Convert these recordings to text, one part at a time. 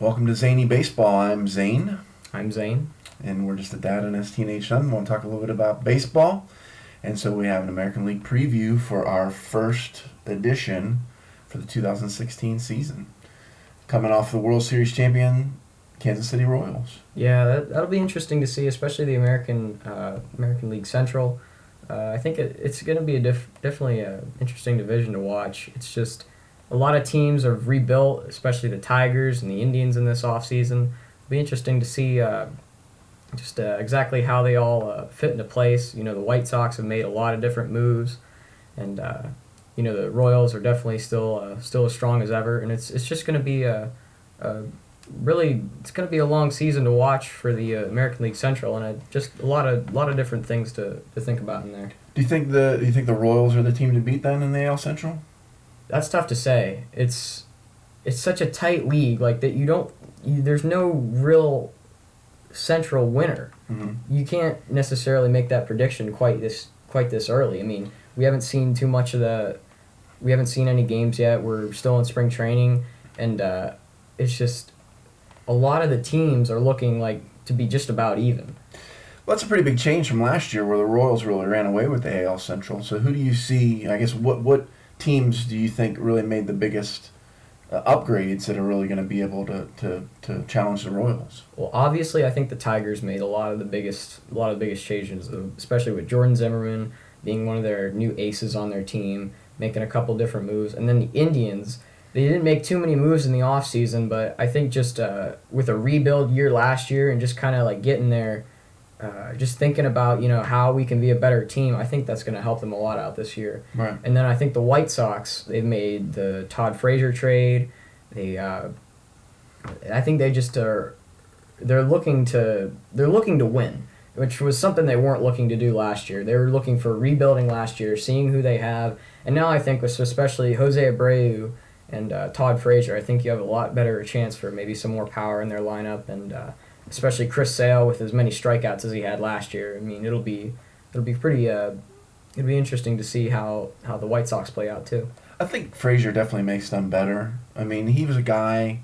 Welcome to Zany Baseball. I'm Zane, I'm Zane. and we're just a dad and his teenage son. We want to talk a little bit about baseball. And so we have an American League preview for our first edition for the 2016 season. Coming off the World Series champion, Kansas City Royals. Yeah, that'll be interesting to see, especially the American League Central. I think it's going to be definitely an interesting division to watch. It's just a lot of teams are rebuilt, especially the Tigers and the Indians in this offseason. It'll be interesting to see exactly how they all fit into place. You know, the White Sox have made a lot of different moves, and the Royals are definitely still as strong as ever. And it's just going to be it's going to be a long season to watch for the American League Central, and just a lot of different things to think about in there. Do you think the Royals are the team to beat then in the AL Central? That's tough to say. It's such a tight league, like that. There's no real central winner. Mm-hmm. You can't necessarily make that prediction quite this early. I mean, we haven't seen we haven't seen any games yet. We're still in spring training, and it's just a lot of the teams are looking like to be just about even. Well, that's a pretty big change from last year where the Royals really ran away with the AL Central. So who do you see, I guess, what teams do you think really made the biggest upgrades that are really going to be able to challenge the Royals? Well, obviously, I think the Tigers made a lot of the biggest changes, especially with Jordan Zimmerman being one of their new aces on their team, making a couple different moves. And then the Indians, they didn't make too many moves in the offseason, but I think just with a rebuild year last year and just kind of like getting there, just thinking about how we can be a better team, I think that's going to help them a lot out this year. Right. And then I think the White Sox, they've made the Todd Frazier trade. I think they just are. They're looking to win, which was something they weren't looking to do last year. They were looking for rebuilding last year, seeing who they have, and now I think with especially Jose Abreu and Todd Frazier, I think you have a lot better chance for maybe some more power in their lineup, and especially Chris Sale with as many strikeouts as he had last year. I mean, it'll be pretty. It'll be interesting to see how the White Sox play out too. I think Frazier definitely makes them better. I mean, he was a guy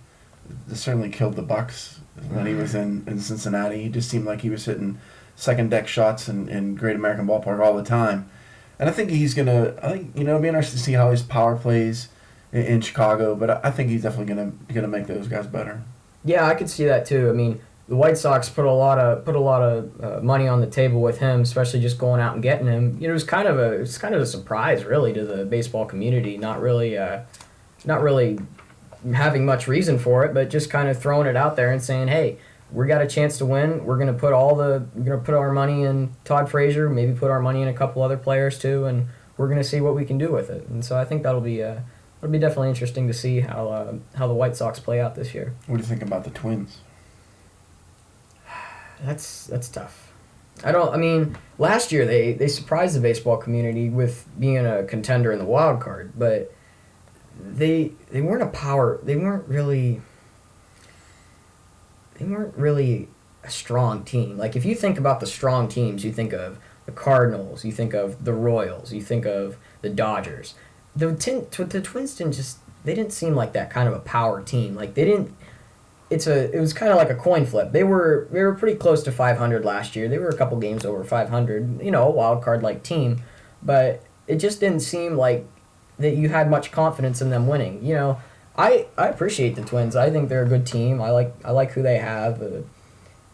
that certainly killed the Bucks when he was in Cincinnati. He just seemed like he was hitting second deck shots in Great American Ballpark all the time. And I think it'll be interesting to see how his power plays in Chicago, but I think he's definitely gonna make those guys better. Yeah, I could see that too. I mean, the White Sox put a lot of money on the table with him, especially just going out and getting him. It was kind of a surprise, really, to the baseball community. Not really having much reason for it, but just kind of throwing it out there and saying, "Hey, we got a chance to win. We're gonna put our money in Todd Frazier, maybe put our money in a couple other players too, and we're gonna see what we can do with it." And so I think it'll be definitely interesting to see how the White Sox play out this year. What do you think about the Twins? That's tough. Last year they surprised the baseball community with being a contender in the wild card, but they weren't a power. They weren't really a strong team. Like, if you think about the strong teams, you think of the Cardinals, you think of the Royals, you think of the Dodgers. The Twins didn't seem like that kind of a power team. Like, they didn't. It was kind of like a coin flip. They were pretty close to 500 last year. They were a couple games over 500. A wild card like team, but it just didn't seem like that you had much confidence in them winning. I appreciate the Twins. I think they're a good team. I like who they have,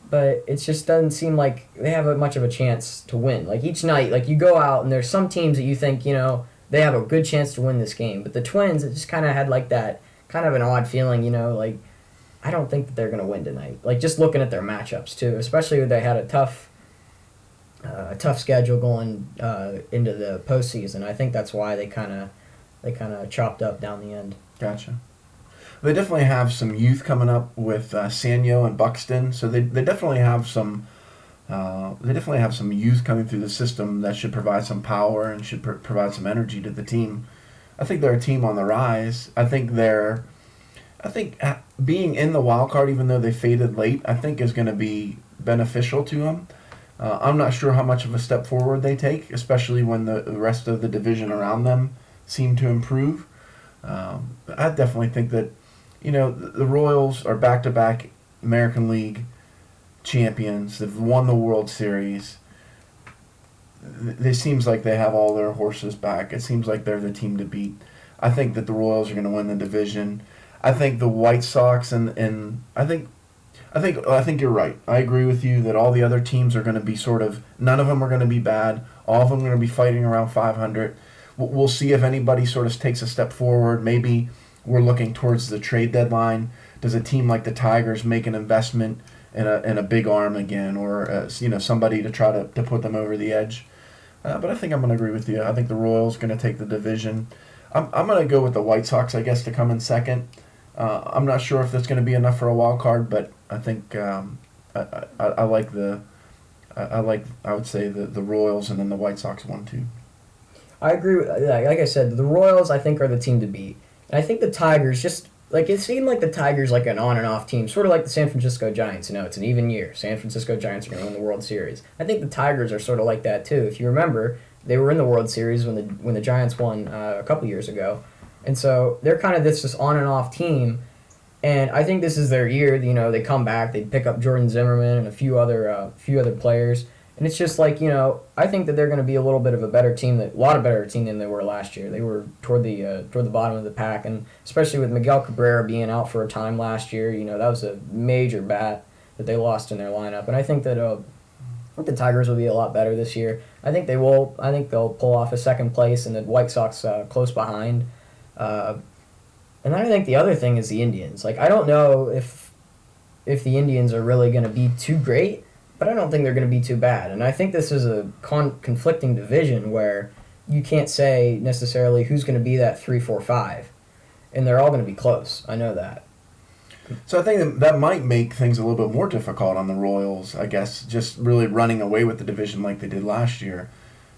but it just doesn't seem like they have much of a chance to win. Like, each night, like, you go out and there's some teams that you think they have a good chance to win this game, but the Twins, it just kind of had like that kind of an odd feeling. Like, I don't think that they're going to win tonight. Like, just looking at their matchups too, especially when they had a tough schedule going into the postseason. I think that's why they kind of chopped up down the end. Gotcha. They definitely have some youth coming up with Sanyo and Buxton, so they definitely have some. They definitely have some youth coming through the system that should provide some power and should provide some energy to the team. I think they're a team on the rise. I think being in the wild card, even though they faded late, I think is going to be beneficial to them. I'm not sure how much of a step forward they take, especially when the rest of the division around them seem to improve. I definitely think that the Royals are back-to-back American League champions. They've won the World Series. It seems like they have all their horses back. It seems like they're the team to beat. I think that the Royals are going to win the division. I think the White Sox and I think you're right. I agree with you that all the other teams are going to be none of them are going to be bad. All of them are going to be fighting around 500. We'll see if anybody sort of takes a step forward. Maybe we're looking towards the trade deadline. Does a team like the Tigers make an investment in a big arm again, or somebody to try to put them over the edge? But I think I'm going to agree with you. I think the Royals going to take the division. I'm going to go with the White Sox, I guess, to come in second. I'm not sure if that's going to be enough for a wild card, but I think I would say the Royals and then the White Sox 1-2. I agree. Like I said, the Royals I think are the team to beat, and I think the Tigers just like it seemed like the Tigers like an on and off team, sort of like the San Francisco Giants. It's an even year. San Francisco Giants are going to win the World Series. I think the Tigers are sort of like that too. If you remember, they were in the World Series when the Giants won a couple years ago, and so they're kind of this on and off team. And I think this is their year. They come back, they pick up Jordan Zimmerman and a few other players, and it's just like I think that they're going to be a little bit of a better team, a lot of better team than they were last year. They were toward the bottom of the pack, and especially with Miguel Cabrera being out for a time last year, that was a major bat that they lost in their lineup. And I think that the Tigers will be a lot better this year. I think they will. I think they'll pull off a second place, and the White Sox close behind. And then I think the other thing is the Indians. Like I don't know if the Indians are really going to be too great, but I don't think they're going to be too bad. And I think this is a conflicting division where you can't say necessarily who's going to be that 3, 4, 5, and they're all going to be close. I know that. So I think that might make things a little bit more difficult on the Royals. I guess just really running away with the division like they did last year.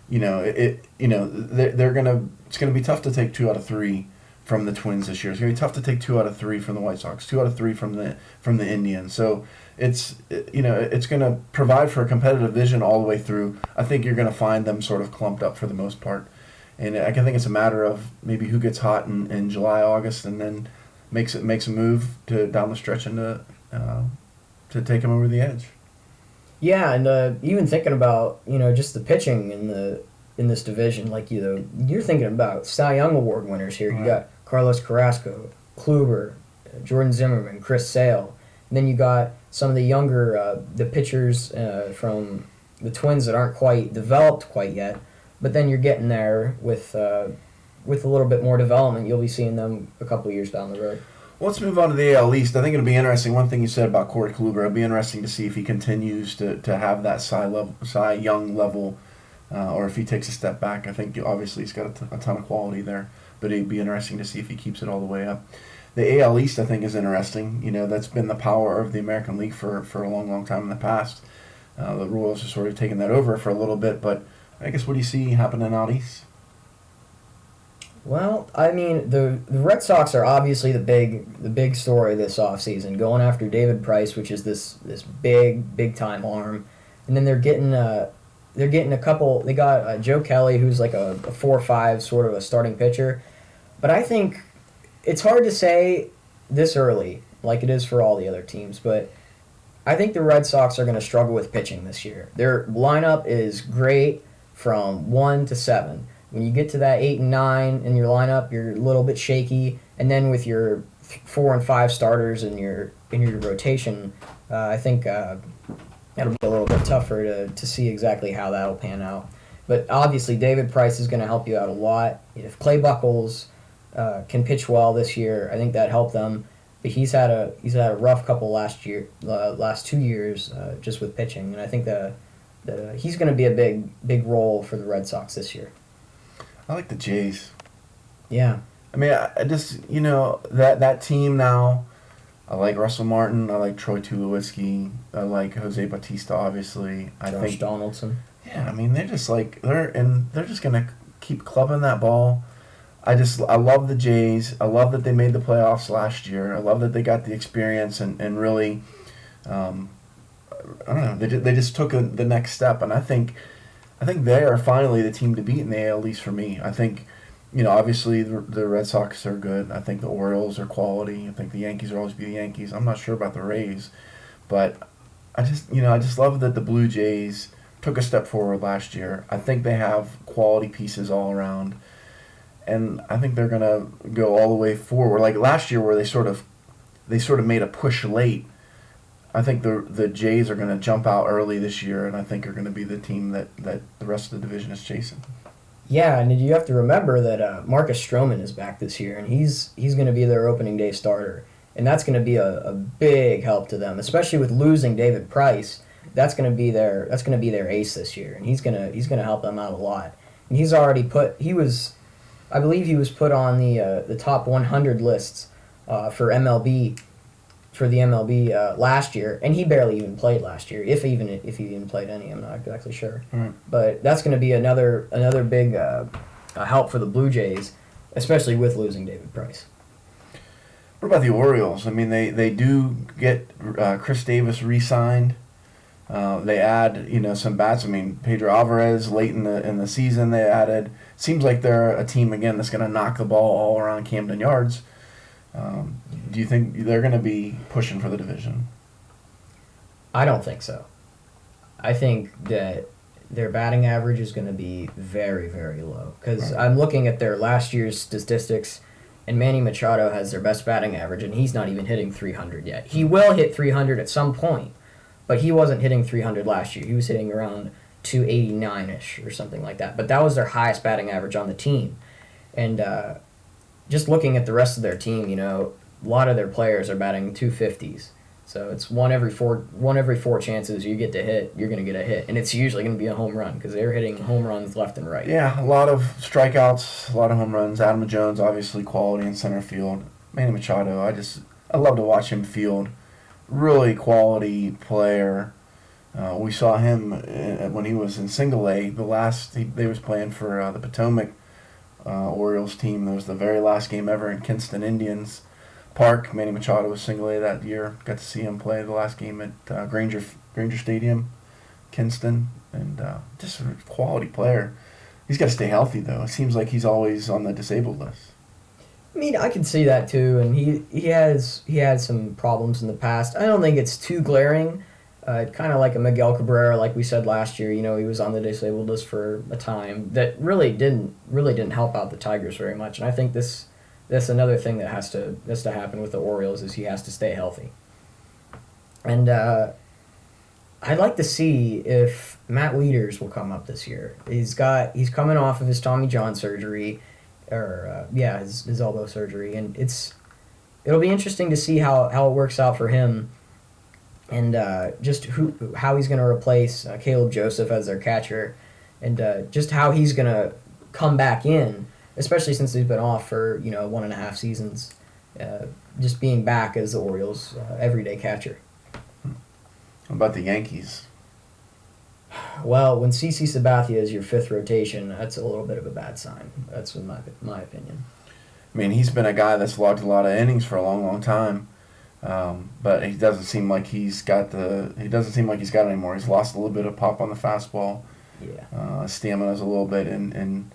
They're gonna. It's gonna be tough to take 2 out of 3 from the Twins this year. It's going to be tough to take 2 out of 3 from the White Sox, 2 out of 3 from the Indians. So it's going to provide for a competitive vision all the way through. I think you're going to find them sort of clumped up for the most part. And I think it's a matter of maybe who gets hot in July, August, and then makes a move to down the stretch and to take them over the edge. Yeah, and even thinking about just the pitching in this division, like you're thinking about Cy Young Award winners here. Right. You got Carlos Carrasco, Kluber, Jordan Zimmerman, Chris Sale, and then you got some of the younger the pitchers from the Twins that aren't quite developed quite yet, but then you're getting there with a little bit more development. You'll be seeing them a couple years down the road. Well, let's move on to the AL East. I think it'll be interesting. One thing you said about Corey Kluber, it'll be interesting to see if he continues to have that Cy Young level. Or if he takes a step back. I think obviously he's got a ton of quality there, but it'd be interesting to see if he keeps it all the way up. The AL East, I think, is interesting. That's been the power of the American League for a long, long time in the past. The Royals are sort of taking that over for a little bit, but I guess what do you see happening out east? Well, I mean, the Red Sox are obviously the big story this offseason, going after David Price, which is this big time arm, and then they're getting a couple. They got Joe Kelly, who's like a 4-5 sort of a starting pitcher. But I think it's hard to say this early, like it is for all the other teams. But I think the Red Sox are going to struggle with pitching this year. Their lineup is great from 1 to 7. When you get to that 8 and 9 in your lineup, you're a little bit shaky. And then with your 4 and 5 starters in your rotation, I think. It'll be a little bit tougher to see exactly how that'll pan out. But obviously, David Price is going to help you out a lot. If Clay Buchholz can pitch well this year, I think that helped them. But he's had a rough couple last 2 years just with pitching, and I think he's going to be a big role for the Red Sox this year. I like the Jays. Yeah. I mean, I just that team now. I like Russell Martin. I like Troy Tulowitzki. I like Jose Bautista, obviously. Josh Donaldson. Yeah, I mean, they're just gonna keep clubbing that ball. I love the Jays. I love that they made the playoffs last year. I love that they got the experience and really, I don't know. They just took the next step, and I think they are finally the team to beat in the AL East for me. I think, Obviously the Red Sox are good. I think the Orioles are quality. I think the Yankees will always be the Yankees. I'm not sure about the Rays, but I just love that the Blue Jays took a step forward last year. I think they have quality pieces all around, and I think they're gonna go all the way forward. Like last year, where they sort of made a push late. I think the Jays are gonna jump out early this year, and I think are gonna be the team that the rest of the division is chasing. Yeah, and you have to remember that Marcus Stroman is back this year, and he's going to be their opening day starter, and that's going to be a big help to them, especially with losing David Price. That's going to be their ace this year, and he's gonna help them out a lot. And I believe he was put on the top 100 lists for MLB for the MLB last year, and he barely even played last year, if he even played any. I'm not exactly sure, Right. but that's going to be another big help for the Blue Jays, especially with losing David Price. What about the Orioles? I mean, they do get Chris Davis re-signed. They add some bats. I mean, Pedro Alvarez late in the season they added. Seems like they're a team again that's going to knock the ball all around Camden Yards. Do you think they're going to be pushing for the division? I don't think so. I think that their batting average is going to be very, very low. Because Right. I'm looking at their last year's statistics, and Manny Machado has their best batting average, and he's not even hitting 300 yet. He will hit 300 at some point, but he wasn't hitting 300 last year. He was hitting around 289-ish or something like that. But that was their highest batting average on the team. And just looking at the rest of their team, a lot of their players are batting 250s. So it's one every four chances you get to hit, you're going to get a hit, and it's usually going to be a home run because they're hitting home runs left and right. Yeah, a lot of strikeouts, a lot of home runs. Adam Jones, obviously quality in center field. Manny Machado, I love to watch him field. Really quality player. We saw him when he was in Single A. They was playing for the Potomac Orioles team. That was the very last game ever in Kinston Indians Park. Manny Machado was Single A that year. Got to see him play the last game at Granger Stadium, Kinston, and just a quality player. He's got to stay healthy though. It seems like he's always on the disabled list. I mean, I can see that too, and he had some problems in the past. I don't think it's too glaring. Kind of like a Miguel Cabrera, like we said last year. He was on the disabled list for a time. That really didn't help out the Tigers very much. And I think that's another thing that has to happen with the Orioles is he has to stay healthy. And I'd like to see if Matt Wieters will come up this year. He's coming off of his Tommy John surgery. His elbow surgery, and it'll be interesting to see how it works out for him, and just how he's going to replace Caleb Joseph as their catcher, and just how he's going to come back in, especially since he's been off for 1.5 seasons, just being back as the Orioles' everyday catcher. What about the Yankees? Well, when CC Sabathia is your fifth rotation, that's a little bit of a bad sign. That's my opinion. I mean, he's been a guy that's logged a lot of innings for a long, long time, but he doesn't seem like he's got it anymore. He's lost a little bit of pop on the fastball. Yeah. Stamina's a little bit and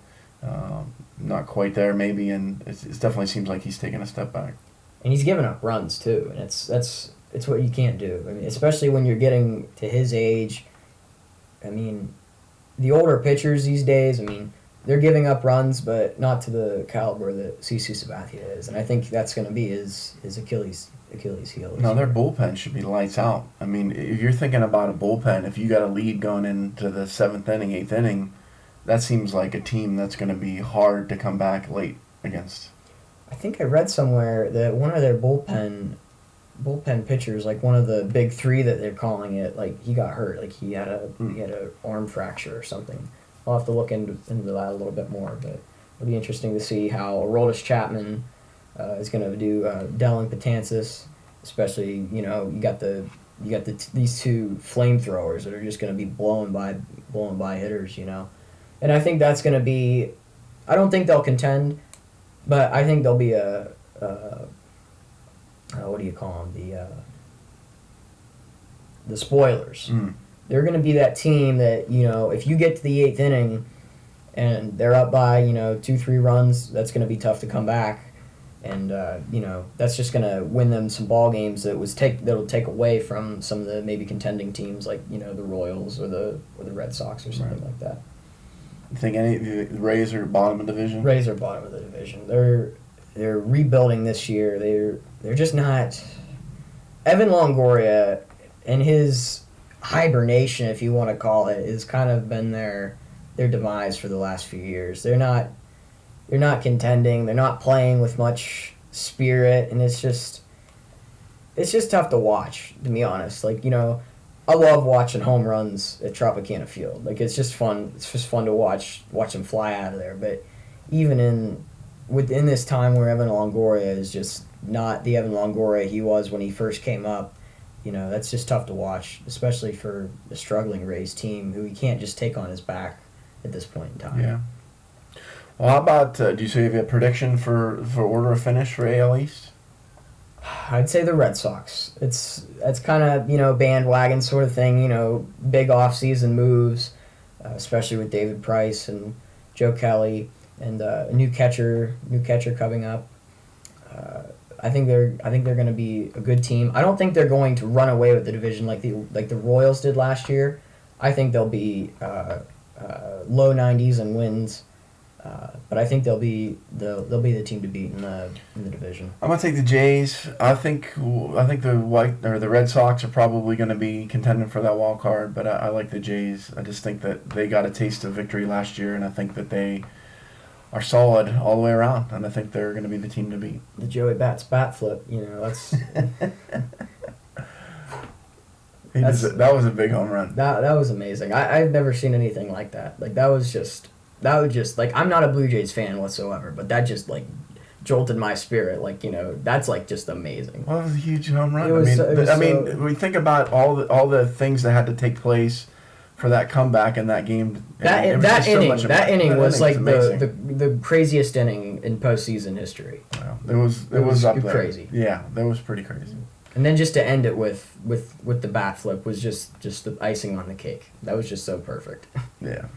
not quite there maybe, and it definitely seems like he's taking a step back. And he's giving up runs too, and it's what you can't do. I mean, especially when you're getting to his age. I mean, the older pitchers these days, they're giving up runs, but not to the caliber that CC Sabathia is. And I think that's going to be his Achilles heel. No, their bullpen should be lights out. I mean, if you're thinking about a bullpen, if you got a lead going into the 7th inning, 8th inning, that seems like a team that's going to be hard to come back late against. I think I read somewhere that one of their bullpen pitchers, like one of the big three that they're calling it, like he got hurt, like he had a arm fracture or something. I'll have to look into that a little bit more, but it'll be interesting to see how Aroldis Chapman is going to do Dellin Betances, especially you got these two flamethrowers that are just going to be blowing by hitters, and I think that's going to be. I don't think they'll contend, but I think they'll be a what do you call them? The spoilers. They're going to be that team that if you get to the 8th inning and they're up by 2-3 runs. That's going to be tough to come back, and that's just going to win them some ball games that'll take away from some of the maybe contending teams like the Royals or the Red Sox or something like that. You think the Rays are bottom of the division? Rays are bottom of the division. They're rebuilding this year. They're just not. Evan Longoria and his hibernation, if you want to call it, has kind of been their demise for the last few years. They're not contending. They're not playing with much spirit, and it's just tough to watch, to be honest. I love watching home runs at Tropicana Field. It's just fun. It's just fun to watch them fly out of there. But even within this time where Evan Longoria is just not the Evan Longoria he was when he first came up, that's just tough to watch, especially for a struggling Rays team who he can't just take on his back at this point in time. Yeah. Well, how about, do you say you have a prediction for order of finish for AL East? I'd say the Red Sox. That's kind of, bandwagon sort of thing, big off-season moves, especially with David Price and Joe Kelly and a new catcher coming up. I think they're going to be a good team. I don't think they're going to run away with the division like the Royals did last year. I think they'll be low 90s in wins. But I think they'll be the team to beat in the division. I'm gonna take the Jays. I think the Red Sox are probably going to be contending for that wild card, but I like the Jays. I just think that they got a taste of victory last year, and I think that they are solid all the way around, and I think they're going to be the team to beat. The Joey Bats bat flip, that's. That was a big home run. That was amazing. I've never seen anything like that. That was just I'm not a Blue Jays fan whatsoever, but that just jolted my spirit. That's just amazing. Well, it was a huge home run. When we think about all the things that had to take place for that comeback in that game. That inning was the craziest inning in postseason history. Wow. It was up there. Crazy. Yeah, that was pretty crazy. And then just to end it with the bat flip was just the icing on the cake. That was just so perfect. Yeah.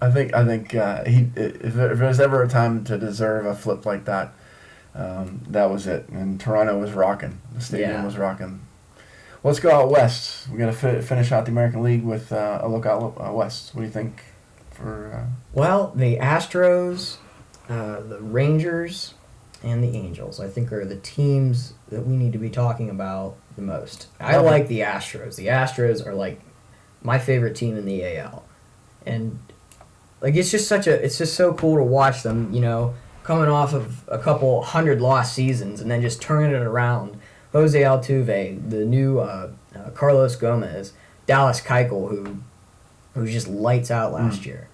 I think if there's ever a time to deserve a flip like that, that was it. And Toronto was rocking. The stadium was rocking. Let's go out west. We're going to finish out the American League with a look out west. What do you think for... Well, the Astros, the Rangers, and the Angels, I think, are the teams that we need to be talking about the most. I like the Astros. The Astros are, my favorite team in the AL. And... it's just so cool to watch them, coming off of a couple 100 lost seasons and then just turning it around. Jose Altuve, the new Carlos Gomez, Dallas Keuchel, who just lights out last year.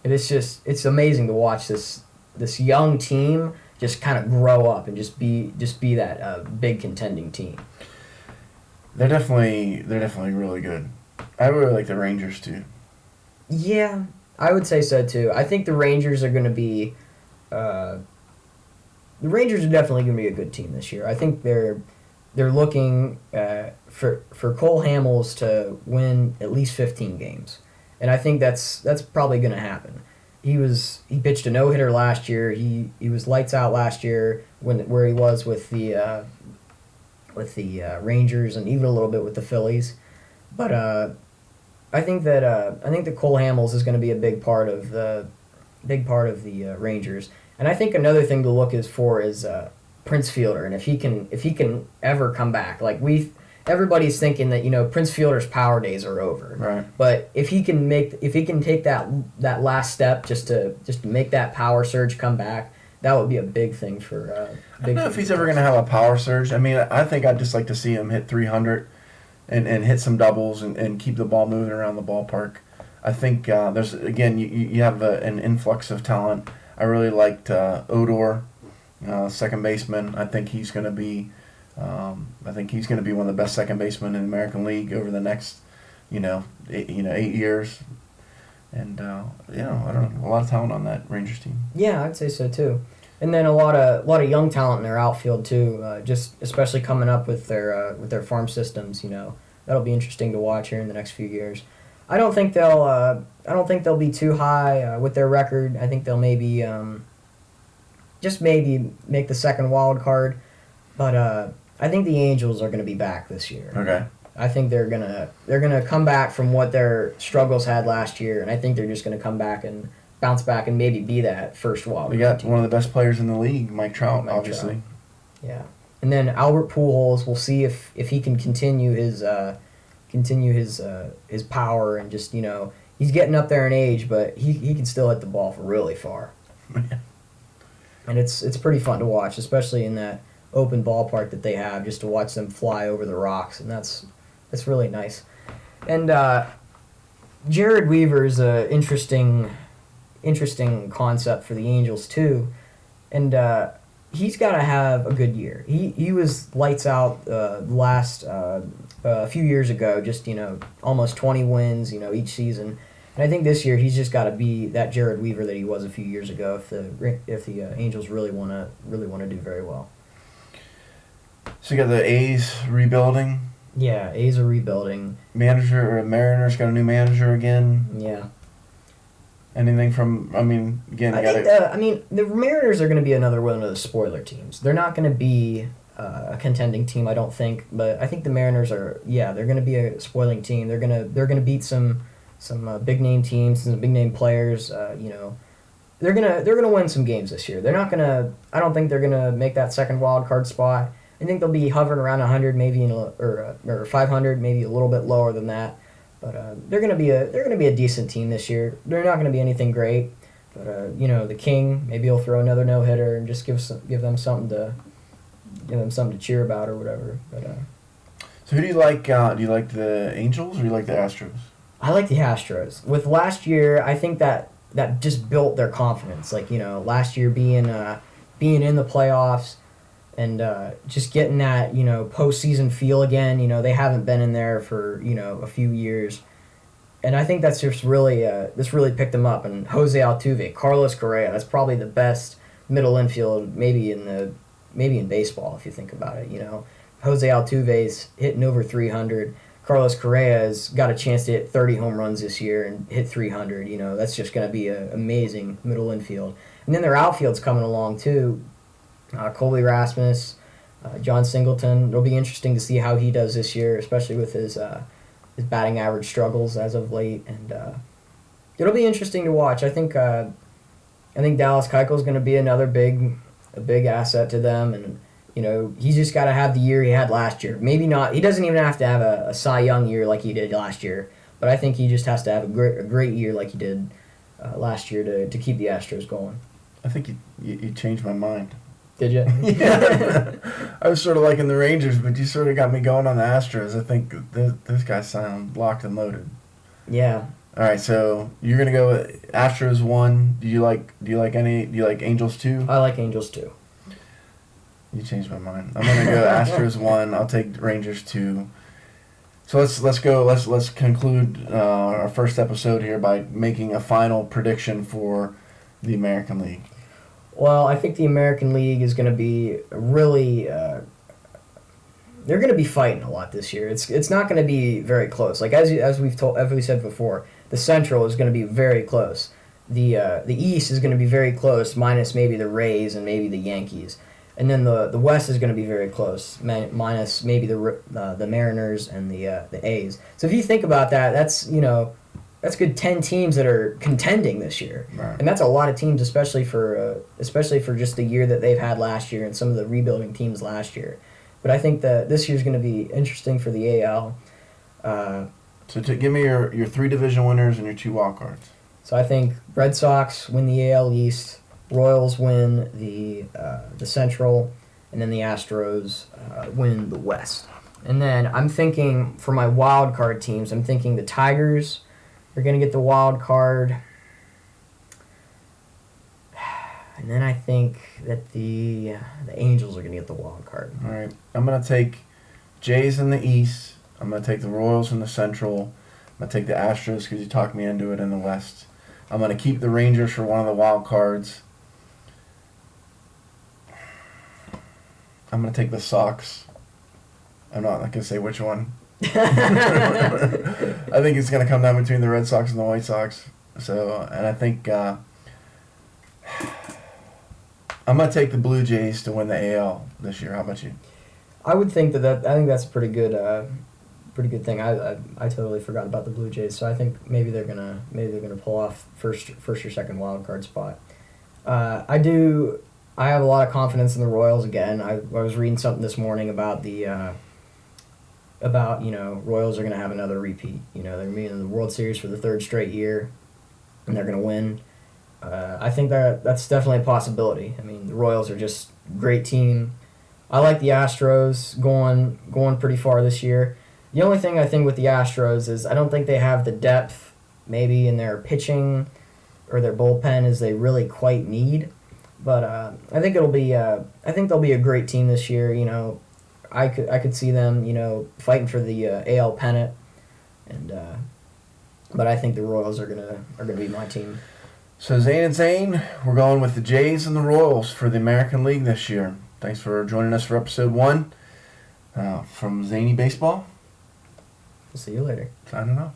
And it's amazing to watch this young team just kind of grow up and just be that big contending team. They're definitely really good. I really like the Rangers too. Yeah. I would say so too. I think the Rangers are going to be. The Rangers are definitely going to be a good team this year. I think they're looking for Cole Hamels to win at least 15 games, and I think that's probably going to happen. He pitched a no-hitter last year. He was lights out last year where he was with the Rangers and even a little bit with the Phillies, but. I think that Cole Hamels is going to be a big part of the Rangers, and I think another thing to look for is Prince Fielder, and if he can ever come back. Everybody's thinking that Prince Fielder's power days are over, right? But if he can take that last step just to make that power surge come back, that would be a big thing for. I don't know if he's ever going to have a power surge. I mean, I think I'd just like to see him hit 300. And hit some doubles and keep the ball moving around the ballpark. I think there's again you have an influx of talent. I really liked Odor, second baseman. I think he's going to be one of the best second basemen in the American League over the next 8 years. And I don't know, a lot of talent on that Rangers team. Yeah, I'd say so too. And then a lot of young talent in their outfield too, just especially coming up with their farm systems. That'll be interesting to watch here in the next few years. I don't think they'll. I don't think they'll be too high with their record. I think they'll maybe just maybe make the second wild card. But I think the Angels are going to be back this year. Okay. I think they're gonna come back from what their struggles had last year, and I think they're just gonna come back and bounce back and maybe be that first wild. We got one of the best players in the league, Mike Trout, obviously. Trout. Yeah, and then Albert Pujols. We'll see if he can continue his power and just he's getting up there in age, but he can still hit the ball for really far. And it's pretty fun to watch, especially in that open ballpark that they have, just to watch them fly over the rocks, and that's really nice. And Jared Weaver is a interesting concept for the Angels too, and he's got to have a good year. He was lights out last a few years ago, just almost 20 wins each season. And I think this year he's just got to be that Jared Weaver that he was a few years ago if the Angels really want to do very well. So you got the A's rebuilding. Yeah, A's are rebuilding. Mariners got a new manager again. Yeah. Anything from? I mean, again, the Mariners are going to be another one of the spoiler teams. They're not going to be a contending team, I don't think. But I think the Mariners are. Yeah, they're going to be a spoiling team. They're gonna beat some big name teams, some big name players. They're gonna win some games this year. They're not gonna. I don't think they're gonna make that second wild card spot. I think they'll be hovering around 100, maybe or 500, maybe a little bit lower than that. But they're gonna be a decent team this year. They're not gonna be anything great, but the King, maybe he'll throw another no hitter and just give them something to cheer about or whatever. But so who do you like? Do you like the Angels or do you like the Astros? I like the Astros. With last year, I think that just built their confidence. Like last year being in the playoffs. And just getting that, postseason feel again. They haven't been in there for, a few years. And I think that's just really, this really picked them up. And Jose Altuve, Carlos Correa, that's probably the best middle infield maybe in baseball if you think about it, Jose Altuve's hitting over 300. Carlos Correa's got a chance to hit 30 home runs this year and hit 300. That's just going to be an amazing middle infield. And then their outfield's coming along too. Colby Rasmus, John Singleton. It'll be interesting to see how he does this year, especially with his batting average struggles as of late, and it'll be interesting to watch. I think Dallas Keuchel's going to be another big asset to them, and he's just got to have the year he had last year. Maybe not. He doesn't even have to have a Cy Young year like he did last year, but I think he just has to have a great year like he did last year to keep the Astros going. I think you changed my mind. Did you? Yeah. I was sort of liking the Rangers, but you sort of got me going on the Astros. I think those guys sound locked and loaded. Yeah. All right, so you're gonna go with Astros 1. Do you like Angels 2? I like Angels 2. You changed my mind. I'm gonna go Astros 1. I'll take Rangers 2. So let's conclude our first episode here by making a final prediction for the American League. Well, I think the American League is going to be really. They're going to be fighting a lot this year. It's not going to be very close. Like as we said before, the Central is going to be very close. The East is going to be very close, minus maybe the Rays and maybe the Yankees, and then the West is going to be very close, minus maybe the Mariners and the A's. So if you think about that, that's good 10 teams that are contending this year, right. And that's a lot of teams, especially for just the year that they've had last year and some of the rebuilding teams last year. But I think that this year's going to be interesting for the AL. So give me your 3 division winners and your 2 wild cards. So I think Red Sox win the AL East, Royals win the Central, and then the Astros win the West. And then I'm thinking for my wild card teams, I'm thinking the Tigers are going to get the wild card. And then I think that the Angels are going to get the wild card. All right. I'm going to take Jays in the East. I'm going to take the Royals in the Central. I'm going to take the Astros because you talked me into it in the West. I'm going to keep the Rangers for one of the wild cards. I'm going to take the Sox. I'm not going to say which one. I think it's going to come down between the Red Sox and the White Sox. So, and I think I'm going to take the Blue Jays to win the AL this year. How about you? I would think I think that's a pretty good thing. I totally forgot about the Blue Jays, so I think maybe they're gonna pull off first or second wild card spot. I have a lot of confidence in the Royals again. I was reading something this morning about Royals are gonna have another repeat. They're gonna be in the World Series for the third straight year, and they're gonna win. I think that's definitely a possibility. I mean, the Royals are just a great team. I like the Astros going pretty far this year. The only thing I think with the Astros is I don't think they have the depth maybe in their pitching or their bullpen as they really quite need. But I think they'll be a great team this year. I could see them fighting for the AL pennant, and but I think the Royals are gonna be my team. So Zane and Zane, we're going with the Jays and the Royals for the American League this year. Thanks for joining us for episode 1 from Zany Baseball. We'll see you later. Signing off.